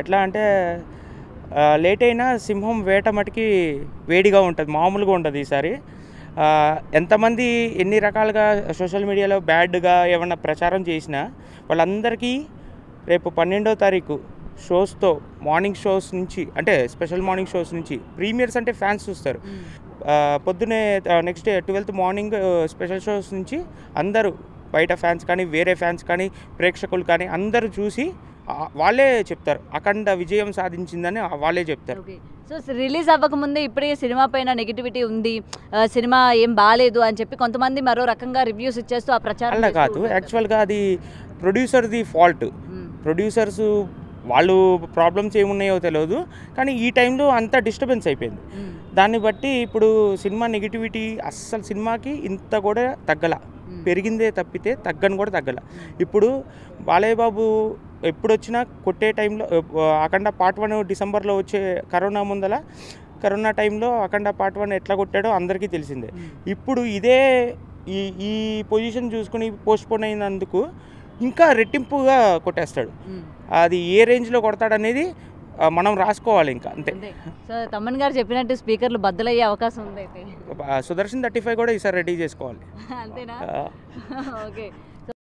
ఎట్లా అంటే లేట్ అయినా సింహం వేట మటుకి వేడిగా ఉంటుంది, మామూలుగా ఉంటుంది ఈసారి. ఎంతమంది ఎన్ని రకాలుగా సోషల్ మీడియాలో బ్యాడ్గా ఏమన్నా ప్రచారం చేసినా వాళ్ళందరికీ రేపు 12వ తారీఖు షోస్తో, మార్నింగ్ షోస్ నుంచి, అంటే స్పెషల్ మార్నింగ్ షోస్ నుంచి, ప్రీమియర్స్ అంటే ఫ్యాన్స్ చూస్తారు, పొద్దునే next day 12th morning special shows నుంచి అందరూ బయట ఫ్యాన్స్ కానీ వేరే ఫ్యాన్స్ కానీ ప్రేక్షకులు కానీ అందరూ చూసి వాళ్ళే చెప్తారు అఖండ విజయం సాధించిందని వాళ్ళే చెప్తారు. సో రిలీజ్ అవ్వకముందే ఇప్పుడే సినిమా పైన నెగిటివిటీ ఉంది, సినిమా ఏం బాగాలేదు అని చెప్పి కొంతమంది మరో రకంగా రివ్యూస్ ఇచ్చేస్తూ ఆ ప్రచారం అలా కాదు, యాక్చువల్గా అది ప్రొడ్యూసర్ది ఫాల్ట్. ప్రొడ్యూసర్స్ వాళ్ళు ప్రాబ్లమ్స్ ఏమున్నాయో తెలియదు, కానీ ఈ టైంలో అంతా డిస్టర్బెన్స్ అయిపోయింది. దాన్ని బట్టి ఇప్పుడు సినిమా నెగిటివిటీ అస్సలు సినిమాకి ఇంత కూడా తగ్గల, పెరిగిందే తప్పితే తగ్గని కూడా తగ్గల. ఇప్పుడు బాలయ్య బాబు ఎప్పుడు వచ్చినా కొట్టే టైంలో అఖండ పార్ట్ 1 డిసెంబర్లో వచ్చే కరోనా టైంలో అఖండ పార్ట్ 1 ఎట్లా కొట్టాడో అందరికీ తెలిసిందే. ఇప్పుడు ఇదే ఈ పొజిషన్ చూసుకుని పోస్ట్పోన్ అయినందుకు ఇంకా రెట్టింపుగా కొట్టేస్తాడు. అది ఏ రేంజ్లో కొడతాడనేది మనం రాసుకోవాలి ఇంకా, అంతే. సో తమ్మన్ గారు చెప్పినట్టు స్పీకర్లు బద్దలయ్యే అవకాశం ఉంది అయితే. సుదర్శన్ 35 కూడా ఈసారి రెడీ చేసుకోవాలి. అంతేనా? ఓకే.